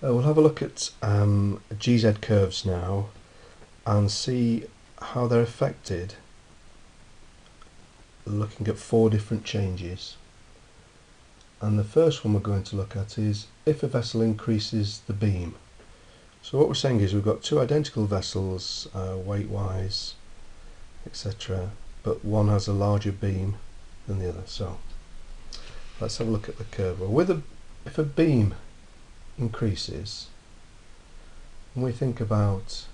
We'll have a look at GZ curves now and see how they're affected, looking at 4 different changes. And the first one we're going to look at is if a vessel increases the beam. So what we're saying is we've got 2 identical vessels, weight wise, etc., but one has a larger beam than the other. So let's have a look at the curve. Well, if a beam increases, when we think about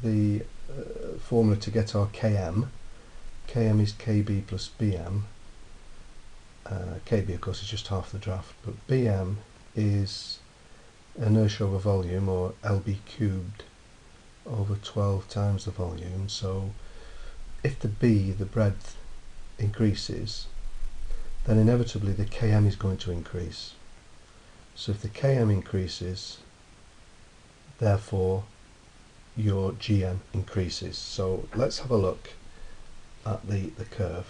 the formula to get our Km is Kb plus Bm. Kb of course is just half the draft, but Bm is inertia over volume, or Lb cubed over 12 times the volume. So if the breadth increases, then inevitably the Km is going to increase. So if the Km increases, therefore your Gm increases. So let's have a look at the curve.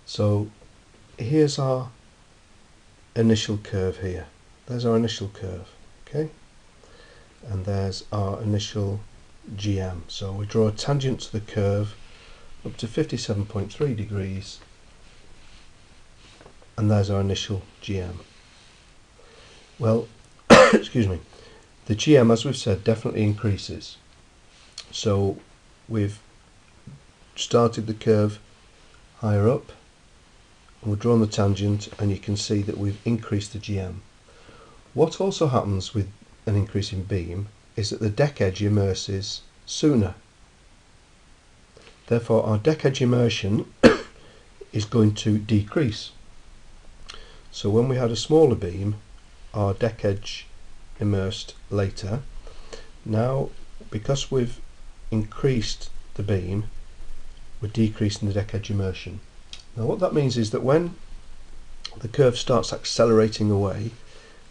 So here's our initial curve here. There's our initial curve, okay? And there's our initial Gm. So we draw a tangent to the curve up to 57.3 degrees, and there's our initial Gm. Well, excuse me, the Gm, as we've said, definitely increases. So we've started the curve higher up, and we've drawn the tangent, and you can see that we've increased the Gm. What also happens with an increase in beam is that the deck edge immerses sooner. Therefore our deck edge immersion is going to decrease. So when we had a smaller beam, our deck edge immersed later. Now, because we've increased the beam, we're decreasing the deck edge immersion. Now what that means is that when the curve starts accelerating away,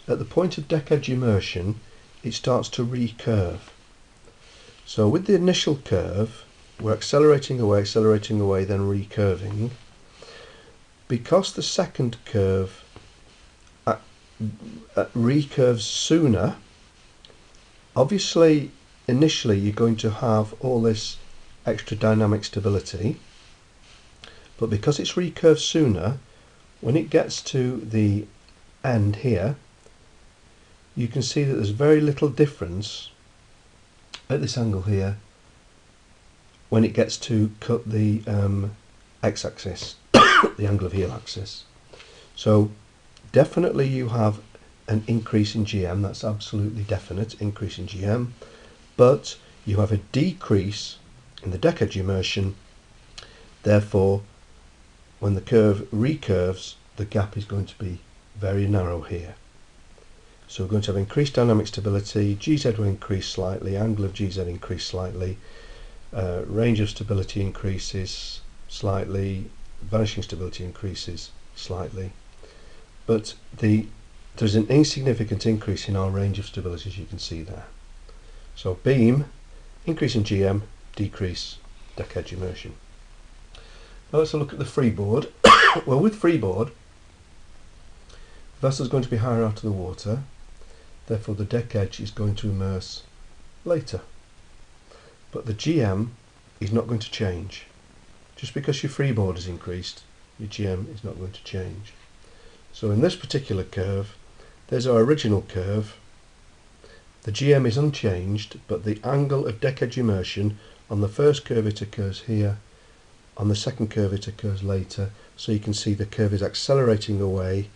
at the point of deck edge immersion, it starts to recurve. So with the initial curve, we're accelerating away, then recurving. Because the second curve recurves sooner, obviously initially you're going to have all this extra dynamic stability, but because it's recurved sooner, when it gets to the end here, you can see that there's very little difference at this angle here when it gets to cut the x-axis, the angle of heel axis. So definitely you have an increase in GM, that's absolutely definite, increase in GM, but you have a decrease in the deck edge immersion. Therefore, when the curve recurves, the gap is going to be very narrow here. So we're going to have increased dynamic stability, GZ will increase slightly, angle of GZ increase slightly, range of stability increases slightly, vanishing stability increases slightly, but there's an insignificant increase in our range of stability, as you can see there. So beam, increase in GM, decrease deck edge immersion. Now let's have a look at the freeboard. Well, with freeboard, the vessel is going to be higher out of the water, therefore the deck edge is going to immerse later. But the GM is not going to change. Just because your freeboard has increased, your GM is not going to change. So in this particular curve, there's our original curve. The GM is unchanged, but the angle of deck edge immersion on the first curve it occurs here, on the second curve it occurs later. So you can see the curve is accelerating away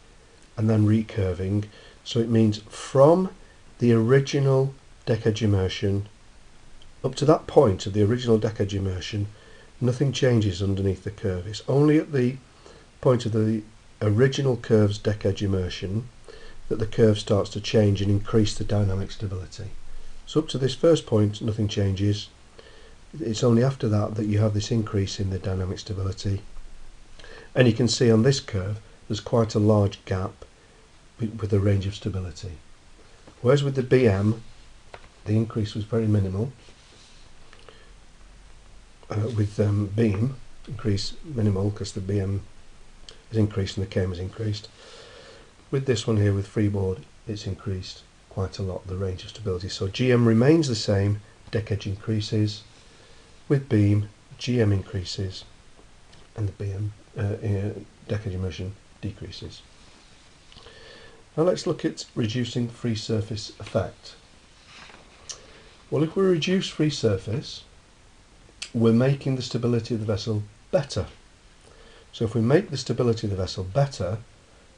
and then recurving. So it means from the original deck edge immersion up to that point of the original deck edge immersion, nothing changes underneath the curve. It's only at the point of the original curve's deck edge immersion that the curve starts to change and increase the dynamic stability. So up to this first point, nothing changes. It's only after that that you have this increase in the dynamic stability. And you can see on this curve, there's quite a large gap with the range of stability. Whereas with the BM, the increase was very minimal. With beam, increase minimal because the BM is increased and the KM is increased. With this one here with freeboard, it's increased quite a lot, the range of stability. So GM remains the same, deck edge increases. With beam, GM increases and the beam deck edge immersion decreases. Now let's look at reducing free surface effect. Well, if we reduce free surface, we're making the stability of the vessel better. So if we make the stability of the vessel better,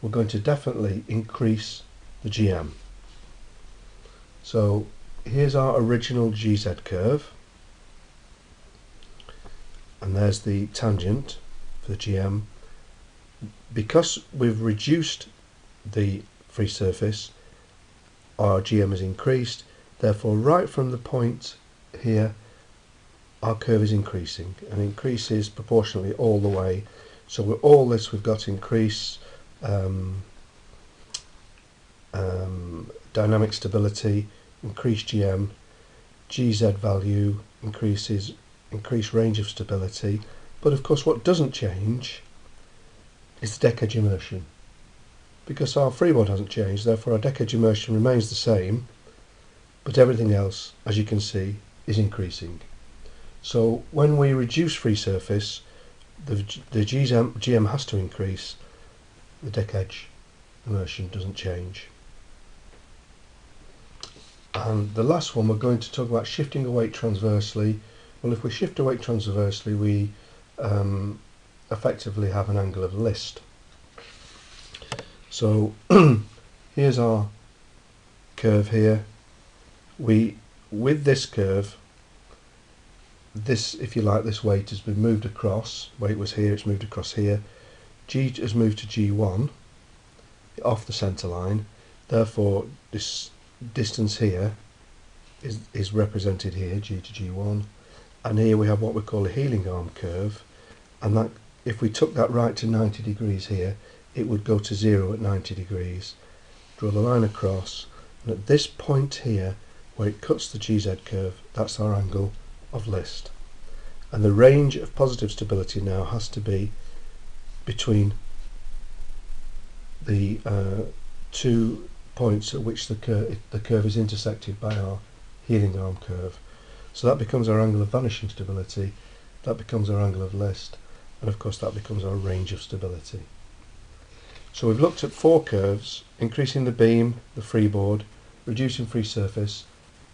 we're going to definitely increase the GM. So here's our original GZ curve, and there's the tangent for the GM. Because we've reduced the free surface, our GM has increased, therefore right from the point here our curve is increasing, and increases proportionally all the way. So with all this we've got increase dynamic stability, increased GM, GZ value increases, increased range of stability, but of course what doesn't change is the deck edge immersion. Because our freeboard hasn't changed, therefore our deck edge immersion remains the same, but everything else, as you can see, is increasing. So when we reduce free surface, the GM has to increase, the deck edge immersion doesn't change. And the last one, we're going to talk about shifting a weight transversely. Well, if we shift a weight transversely, we effectively have an angle of list. So here's our curve here. With this curve, this, if you like, this weight has been moved across. Weight was here, it's moved across here. G has moved to G1 off the centre line. Therefore, this distance here is represented here, G to G1. And here we have what we call a healing arm curve. And that, if we took that right to 90 degrees here, it would go to 0 at 90 degrees. Draw the line across, and at this point here, where it cuts the GZ curve, that's our angle of list. And the range of positive stability now has to be between the 2 points at which the curve is intersected by our healing arm curve. So that becomes our angle of vanishing stability, that becomes our angle of list, and of course that becomes our range of stability. So we've looked at 4 curves: increasing the beam, the freeboard, reducing free surface,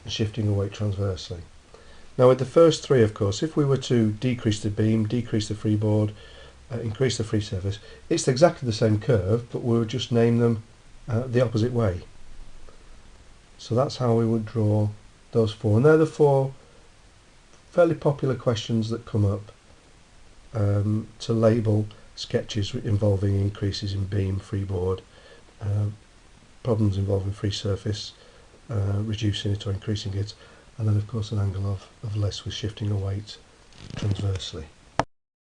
and shifting a weight transversely. Now with the first 3, of course, if we were to decrease the beam, decrease the freeboard, increase the free surface, it's exactly the same curve, but we would just name them the opposite way. So that's how we would draw those 4, and they're the 4 fairly popular questions that come up to label sketches involving increases in beam, freeboard, problems involving free surface, reducing it or increasing it, and then of course an angle of less with shifting a weight transversely.